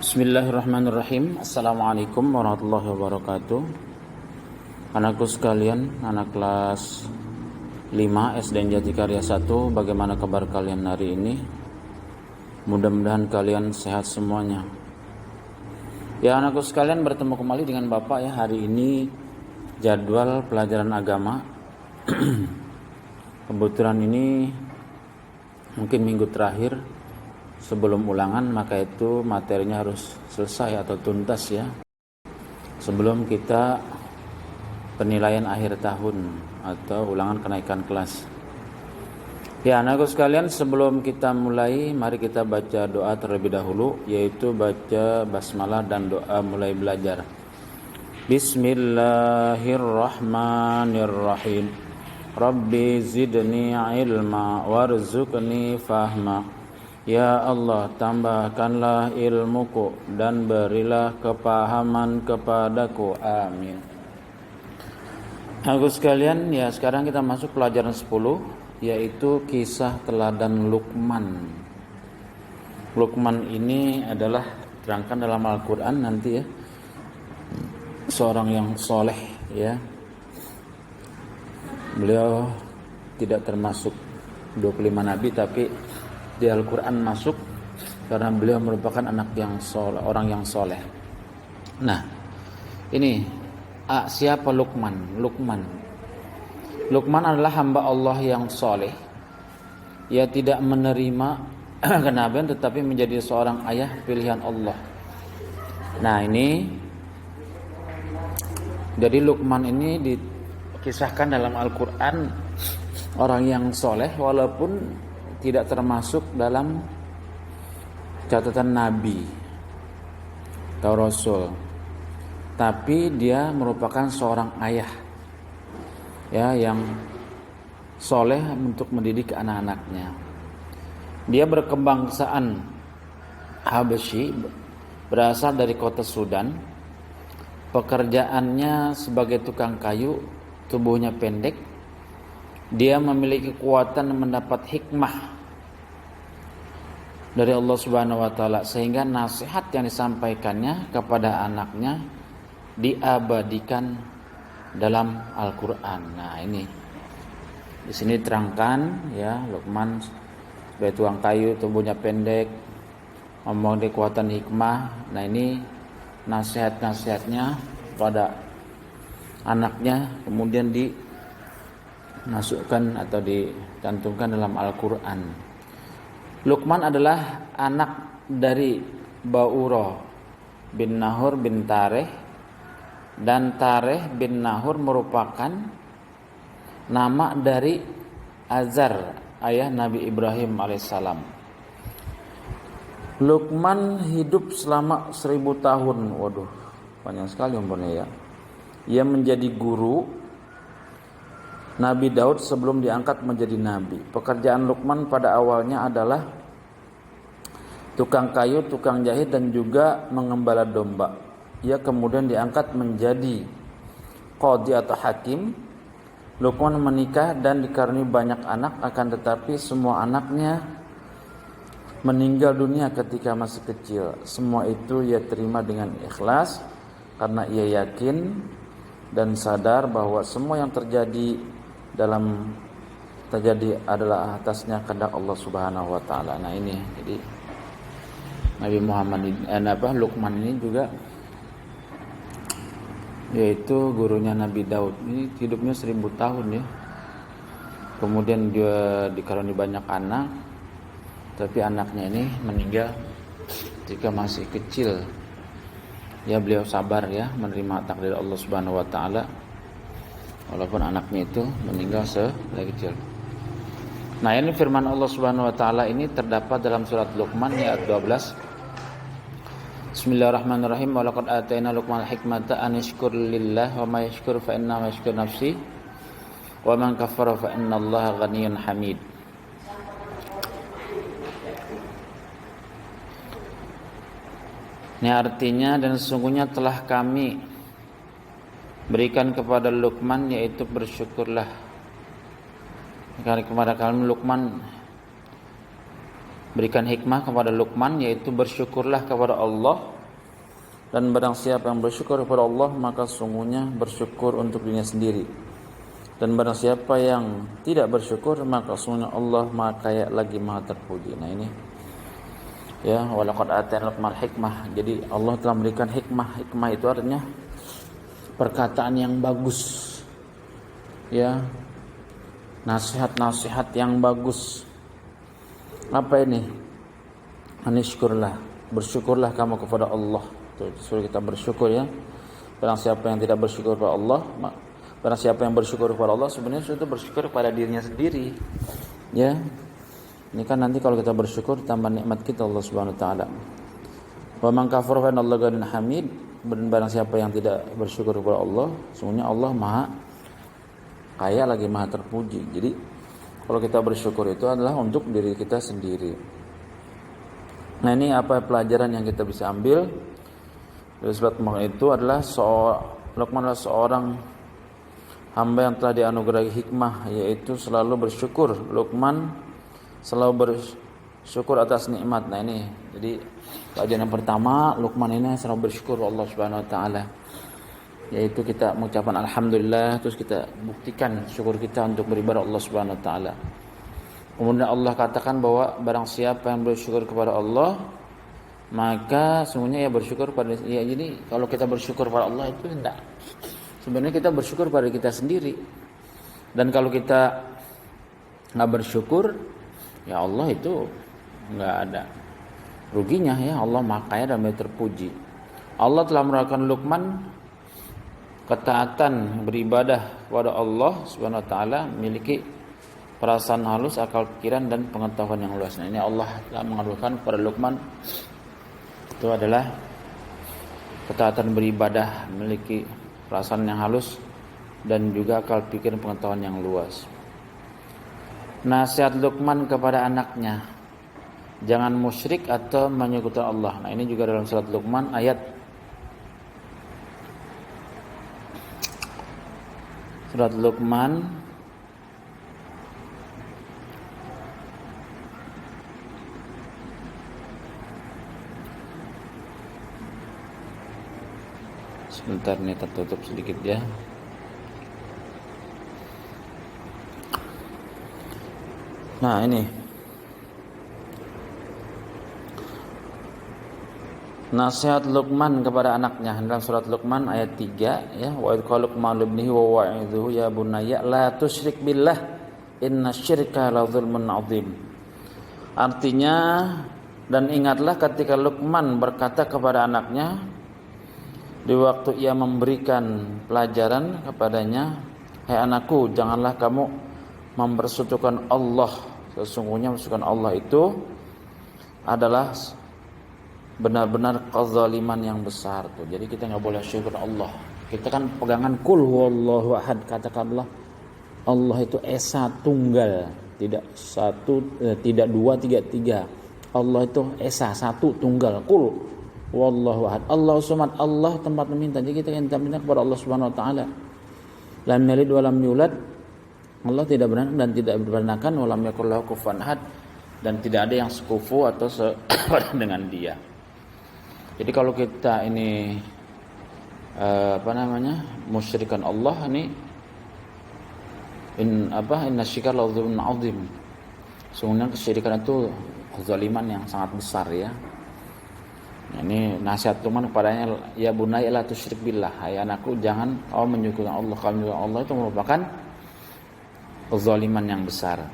Bismillahirrahmanirrahim. Assalamualaikum warahmatullahi wabarakatuh. Anakku sekalian, anak kelas 5 SD Jatikarya 1, bagaimana kabar kalian hari ini? Mudah-mudahan kalian sehat semuanya. Ya, anakku sekalian, bertemu kembali dengan Bapak ya. Hari ini jadwal pelajaran agama. Kebetulan ini mungkin minggu terakhir sebelum ulangan, maka itu materinya harus selesai atau tuntas ya, sebelum kita penilaian akhir tahun atau ulangan kenaikan kelas. Ya, anakku sekalian, sebelum kita mulai, mari kita baca doa terlebih dahulu, yaitu baca basmalah dan doa mulai belajar. Bismillahirrahmanirrahim. Rabbi zidni ilma warzuqni fahma. Ya Allah, tambahkanlah ilmuku dan berilah kepahaman kepadaku. Amin. Aku sekalian, ya sekarang kita masuk pelajaran 10, yaitu kisah teladan Luqman. Luqman ini adalah terangkan dalam Al-Quran nanti ya, seorang yang soleh ya. Beliau tidak termasuk 25 nabi, tapi di Al-Quran masuk karena beliau merupakan anak yang soleh, orang yang soleh. Nah, ini siapa Luqman? Luqman adalah hamba Allah yang soleh. Ia tidak menerima kenabian, tetapi menjadi seorang ayah pilihan Allah. Nah, ini jadi Luqman ini dikisahkan dalam Al-Quran orang yang soleh, walaupun tidak termasuk dalam catatan Nabi atau Rasul, tapi dia merupakan seorang ayah ya, yang soleh untuk mendidik anak-anaknya. Dia berkebangsaan Habsyi, berasal dari kota Sudan. Pekerjaannya sebagai tukang kayu, tubuhnya pendek. Dia memiliki kekuatan mendapat hikmah dari Allah Subhanahu wa taala, sehingga nasihat yang disampaikannya kepada anaknya diabadikan dalam Al-Qur'an. Nah, ini di sini terangkan ya, Luqman sebagai tukang kayu, tubuhnya pendek, memiliki kekuatan hikmah. Nah, ini nasihat-nasihatnya pada anaknya kemudian dimasukkan atau dicantumkan dalam Al-Quran. Luqman adalah anak dari Ba'urah bin Nahur bin Tareh, dan Tareh bin Nahur merupakan nama dari Azar, ayah Nabi Ibrahim alaihissalam. Luqman hidup selama 1000 tahun. Waduh, panjang sekali umurnya ya. Ia menjadi guru Nabi Daud sebelum diangkat menjadi nabi. Pekerjaan Luqman pada awalnya adalah tukang kayu, tukang jahit, dan juga mengembala domba. Ia kemudian diangkat menjadi qadhi atau hakim. Luqman menikah dan dikaruniai banyak anak, akan tetapi semua anaknya meninggal dunia ketika masih kecil. Semua itu ia terima dengan ikhlas karena ia yakin dan sadar bahwa semua yang terjadi adalah atasnya kehendak Allah Subhanahu wa taala. Nah, ini jadi Nabi Muhammad Luqman ini juga yaitu gurunya Nabi Daud. Ini hidupnya 1000 tahun ya. Kemudian dia dikaruniai banyak anak, tapi anaknya ini meninggal ketika masih kecil. Ya, beliau sabar ya menerima takdir Allah Subhanahu wa taala, walaupun anaknya itu meninggal dari kecil. Nah, ini firman Allah Subhanahu wa taala ini terdapat dalam surat Luqman ayat 12. Bismillahirrahmanirrahim. Wa laqad atayna Luqman al-hikmata an yashkur lillah wa may yashkur fa inna ma yashkur nafsi wa man kafara fa innallaha ghaniyyun hamid. Ini artinya, dan sesungguhnya telah kami berikan kepada Luqman, yaitu bersyukurlah. Kepada kalian Luqman berikan hikmah kepada Luqman, yaitu bersyukurlah kepada Allah Dan barang siapa yang bersyukur kepada Allah, maka sungguhnya bersyukur untuk dirinya sendiri. Dan barang siapa yang tidak bersyukur, maka sungguhnya Allah Maha Kaya lagi Maha terpuji. Nah ini ya, walaqad atana Luqman hikmah. Jadi Allah telah memberikan hikmah. Hikmah itu artinya perkataan yang bagus. Ya, nasihat-nasihat yang bagus. Apa ini? Anishkurlah, bersyukurlah kamu kepada Allah. Suruh kita bersyukur ya. Barang siapa yang tidak bersyukur kepada Allah, barang siapa yang bersyukur kepada Allah sebenarnya sudah bersyukur kepada dirinya sendiri. Ya. Ini kan nanti kalau kita bersyukur tambah nikmat kita Allah Subhanahu wa taala. Wa man kafara fa innallaha ghaniyyun hamid. Barang siapa yang tidak bersyukur kepada Allah, sesungguhnya Allah Maha Kaya lagi Maha terpuji. Jadi kalau kita bersyukur itu adalah untuk diri kita sendiri. Nah, ini apa pelajaran yang kita bisa ambil dari surat Luqman itu adalah Luqman adalah seorang hamba yang telah dianugerahi hikmah, yaitu selalu bersyukur. Luqman selalu bersyukur atas nikmat. Nah ini, jadi pelajaran yang pertama, Luqman ini selalu bersyukur Allah Subhanahu wa taala. Yaitu kita mengucapkan alhamdulillah, terus kita buktikan syukur kita untuk beribadah Allah Subhanahu wa taala. Kemudian Allah katakan bahwa barang siapa yang bersyukur kepada Allah, maka sungguhnya ia bersyukur pada ya. Jadi kalau kita bersyukur pada Allah itu enggak, sebenarnya kita bersyukur pada kita sendiri. Dan kalau kita nggak bersyukur, ya Allah itu nggak ada ruginya ya. Allah Maha Kaya dan Maha terpuji. Allah telah menerangkan Luqman ketaatan beribadah kepada Allah Subhanahu wa taala memiliki perasaan halus, akal pikiran dan pengetahuan yang luas. Nah, ini Allah telah menganugerahkan kepada Luqman itu adalah ketaatan beribadah, memiliki perasaan yang halus dan juga akal pikir dan pengetahuan yang luas. Nasihat Luqman kepada anaknya, jangan musyrik atau menyekutukan Allah. Nah, ini juga dalam surat Luqman ayat surat Luqman sebentar nih, tertutup sedikit ya. Nah ini nasihat Luqman kepada anaknya dalam surat Luqman ayat 3 ya. Wa idh qala Luqman libnihi wa wa'idhuhu ya bunayya la tusyrik billah innasyirka la dzulmun 'adzim. Artinya, dan ingatlah ketika Luqman berkata kepada anaknya di waktu ia memberikan pelajaran kepadanya, hai anakku, janganlah kamu mempersekutukan Allah. Sesungguhnya mempersekutukan Allah itu adalah benar-benar kezaliman yang besar tuh. Jadi kita nggak boleh syirik kepada Allah. Kita kan pegangan kul huwallahu ahad, katakanlah Allah itu esa tunggal, tidak satu, tidak dua, tiga. Allah itu esa satu tunggal, kul wallahu ahad, Allahu samad, Allah tempat meminta. Jadi kita minta kepada Allah Subhanahu wa taala. Lam yalid wa lam yulad, Allah tidak beranak dan tidak diperanakan, wa lam yakul lahu kufuwan ahad, dan tidak ada yang sekufu atau sepada dengan dia. Jadi kalau kita ini musyrikan Allah ini inna syirka la dzulmun 'adzim. Sungguhnya kesyirikan itu kezaliman yang sangat besar ya. Nah, ini nasihat Luqman kepadanya, ya bunayya la tusyrik billah, hai anakku jangan kau menyekutukan Allah. Kalau menyekutukan Allah itu merupakan kezaliman yang besar.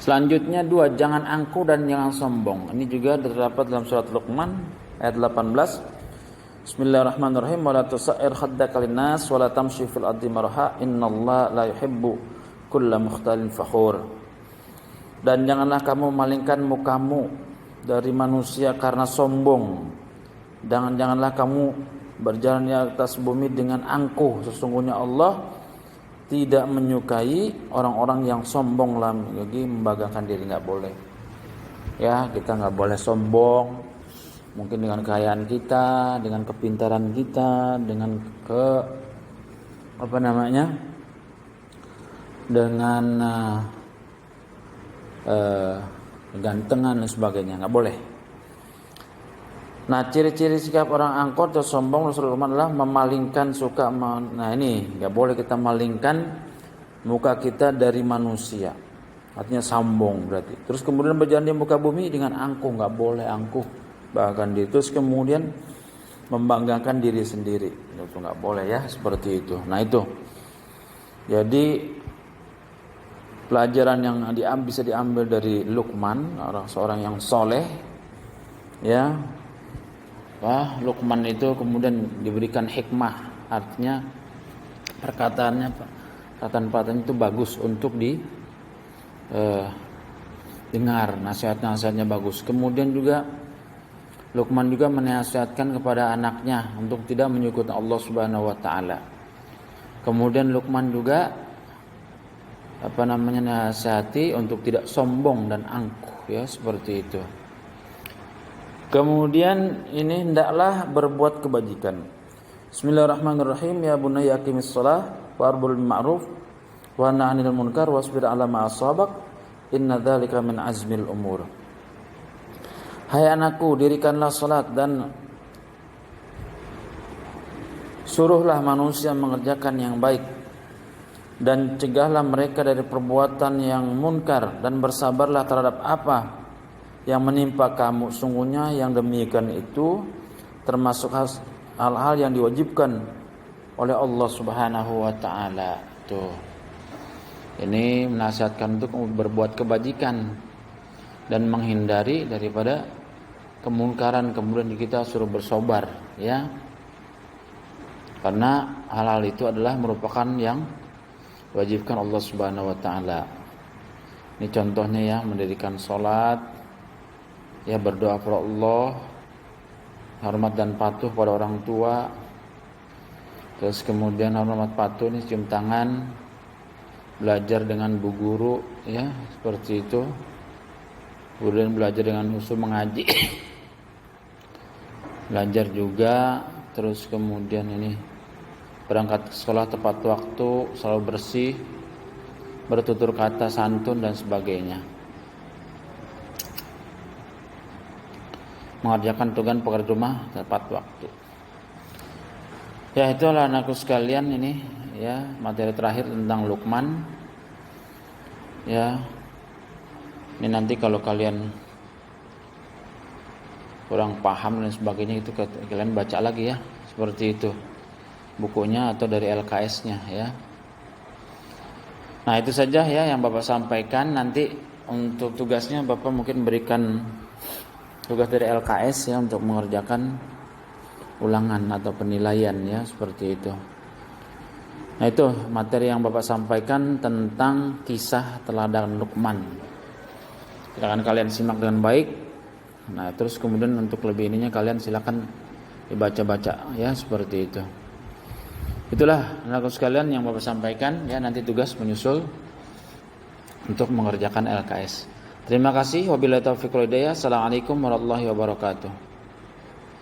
Selanjutnya 2, jangan angkuh dan jangan sombong. Ini juga terdapat dalam surat Luqman ayat 18. Bismillahirrahmanirrahim. Wa la tusair khaddaka linnas wa la tamshi fil ardi marha innallaha la yuhibbu kulla mukhtalin fakhur. Dan janganlah kamu memalingkan mukamu dari manusia karena sombong. Janganlah kamu berjalan di atas bumi dengan angkuh. Sesungguhnya Allah tidak menyukai orang-orang yang sombong lagi membanggakan diri. Nggak boleh ya, kita nggak boleh sombong. Mungkin dengan kekayaan kita, dengan kepintaran kita, dengan dengan gantengan dan sebagainya, nggak boleh. Nah, ciri-ciri sikap orang angkuh atau sombong Rasulullah adalah memalingkan nah ini nggak boleh kita malingkan muka kita dari manusia. Artinya sombong berarti. Terus kemudian berjalan di muka bumi dengan angkuh, nggak boleh angkuh. Bahkan terus kemudian membanggakan diri sendiri. Itu nggak boleh ya, seperti itu. Nah, itu. Jadi pelajaran yang bisa diambil dari Luqman, seorang yang soleh, ya. Luqman itu kemudian diberikan hikmah, artinya perkataan itu bagus untuk dengar, nasihat-nasihatnya bagus. Kemudian juga Luqman juga menasihatkan kepada anaknya untuk tidak menyekutukan Allah Subhanahu wa taala. Kemudian Luqman juga nasihati untuk tidak sombong dan angkuh, ya, seperti itu. Kemudian ini hendaklah berbuat kebajikan. Bismillahirrahmanirrahim. Ya bunayya aqimis shalah wa'mur bil ma'ruf wa nahy 'anil munkar wasbir 'ala ma asabak inna dzalika min azmil umur. Hai anakku, dirikanlah salat dan suruhlah manusia mengerjakan yang baik dan cegahlah mereka dari perbuatan yang munkar dan bersabarlah terhadap apa yang menimpa kamu. Sungguhnya yang demikian itu termasuk hal-hal yang diwajibkan oleh Allah Subhanahu wa taala. Tuh. Ini menasihatkan untuk berbuat kebajikan dan menghindari daripada kemungkaran, kemudian kita suruh bersabar, ya. Karena hal-hal itu adalah merupakan yang diwajibkan Allah Subhanahu wa taala. Ini contohnya ya, mendirikan salat, ya, berdoa kepada Allah, hormat dan patuh pada orang tua. Terus kemudian hormat patuh ini cium tangan, belajar dengan bu guru, ya, seperti itu. Kemudian belajar dengan usul mengaji. Belajar juga, terus kemudian ini berangkat ke sekolah tepat waktu, selalu bersih, bertutur kata santun dan sebagainya. Mengerjakan tugas pekerjaan rumah tepat waktu. Ya, itulah anakku sekalian, ini ya materi terakhir tentang Luqman. Ya. Ini nanti kalau kalian kurang paham dan sebagainya itu kalian baca lagi ya, seperti itu. Bukunya atau dari LKS-nya ya. Nah, itu saja ya yang Bapak sampaikan. Nanti untuk tugasnya Bapak mungkin berikan tugas dari LKS ya untuk mengerjakan ulangan atau penilaian ya, seperti itu. Nah, itu materi yang Bapak sampaikan tentang kisah teladan Luqman. Silakan kalian simak dengan baik. Nah, terus kemudian untuk lebih ininya kalian silakan dibaca-baca ya, seperti itu. Itulah anak sekalian yang Bapak sampaikan ya, nanti tugas menyusul untuk mengerjakan LKS. Terima kasih. Wabillahi taufiq wal hidayah. Assalamualaikum warahmatullahi wabarakatuh.